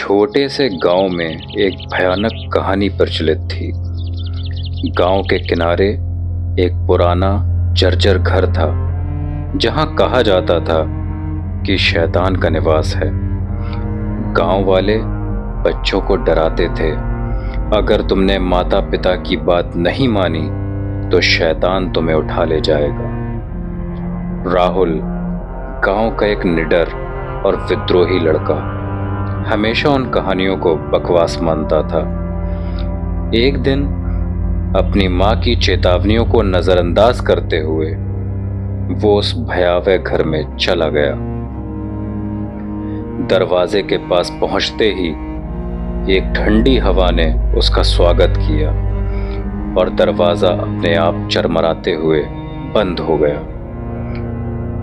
छोटे से गांव में एक भयानक कहानी प्रचलित थी। गांव के किनारे एक पुराना जर्जर घर था, जहां कहा जाता था कि शैतान का निवास है। गांव वाले बच्चों को डराते थे, अगर तुमने माता पिता की बात नहीं मानी तो शैतान तुम्हें उठा ले जाएगा। राहुल गांव का एक निडर और विद्रोही लड़का हमेशा उन कहानियों को बकवास मानता था। एक दिन अपनी माँ की चेतावनियों को नजरअंदाज करते हुए वो उस भयावह घर में चला गया। दरवाजे के पास पहुंचते ही एक ठंडी हवा ने उसका स्वागत किया और दरवाजा अपने आप चरमराते हुए बंद हो गया।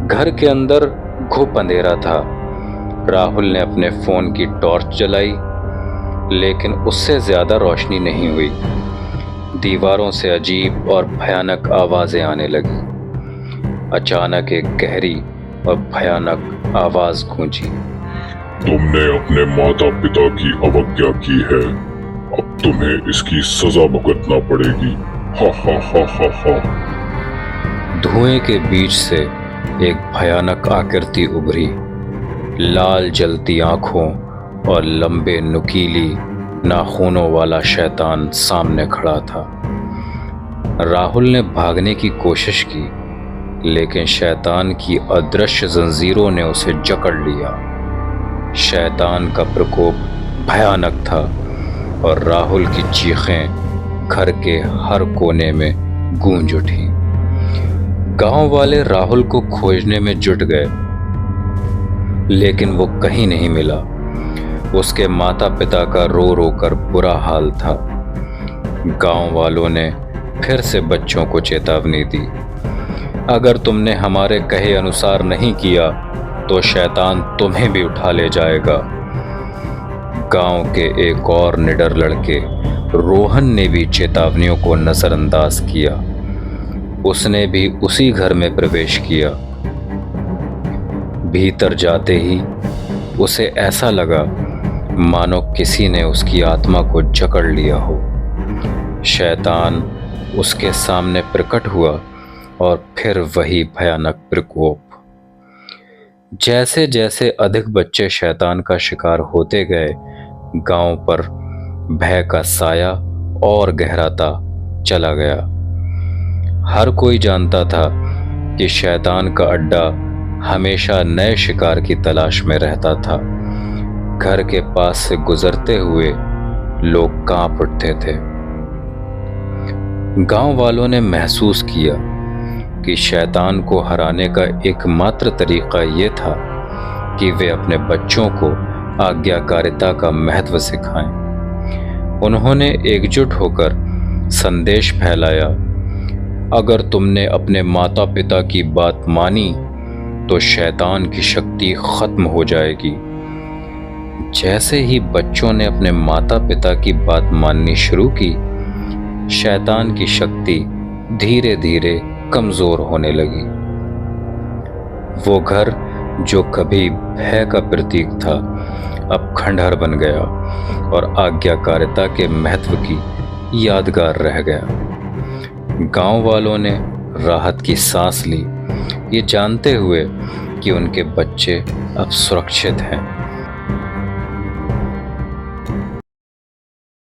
घर के अंदर घुप अंधेरा था। राहुल ने अपने फोन की टॉर्च जलाई, लेकिन उससे ज्यादा रोशनी नहीं हुई। दीवारों से अजीब और भयानक आवाजें आने लगी। अचानक एक गहरी और भयानक आवाज गूंजी। तुमने अपने माता पिता की अवज्ञा की है, अब तुम्हें इसकी सजा भुगतना पड़ेगी। हा हा हा हा हा। धुएं के बीच से एक भयानक आकृति उभरी। लाल जलती आंखों और लंबे नुकीली नाखूनों वाला शैतान सामने खड़ा था। राहुल ने भागने की कोशिश की, लेकिन शैतान की अदृश्य जंजीरों ने उसे जकड़ लिया। शैतान का प्रकोप भयानक था और राहुल की चीखें घर के हर कोने में गूंज उठी। गांव वाले राहुल को खोजने में जुट गए, लेकिन वो कहीं नहीं मिला। उसके माता पिता का रो रो कर बुरा हाल था। गांव वालों ने फिर से बच्चों को चेतावनी दी, अगर तुमने हमारे कहे अनुसार नहीं किया तो शैतान तुम्हें भी उठा ले जाएगा। गांव के एक और निडर लड़के रोहन ने भी चेतावनियों को नजरअंदाज किया। उसने भी उसी घर में प्रवेश किया। भीतर जाते ही उसे ऐसा लगा मानो किसी ने उसकी आत्मा को जकड़ लिया हो। शैतान उसके सामने प्रकट हुआ और फिर वही भयानक प्रकोप। जैसे जैसे अधिक बच्चे शैतान का शिकार होते गए, गांव पर भय का साया और गहराता चला गया। हर कोई जानता था कि शैतान का अड्डा हमेशा नए शिकार की तलाश में रहता था। घर के पास से गुजरते हुए लोग कांप उठते थे। गांव वालों ने महसूस किया कि शैतान को हराने का एकमात्र तरीका ये था कि वे अपने बच्चों को आज्ञाकारिता का महत्व सिखाएं। उन्होंने एकजुट होकर संदेश फैलाया, अगर तुमने अपने माता पिता की बात मानी तो शैतान की शक्ति खत्म हो जाएगी। जैसे ही बच्चों ने अपने माता पिता की बात माननी शुरू की, शैतान की शक्ति धीरे धीरे कमजोर होने लगी। वो घर जो कभी भय का प्रतीक था, अब खंडहर बन गया और आज्ञाकारिता के महत्व की यादगार रह गया। गांव वालों ने राहत की सांस ली, ये जानते हुए कि उनके बच्चे अब सुरक्षित हैं।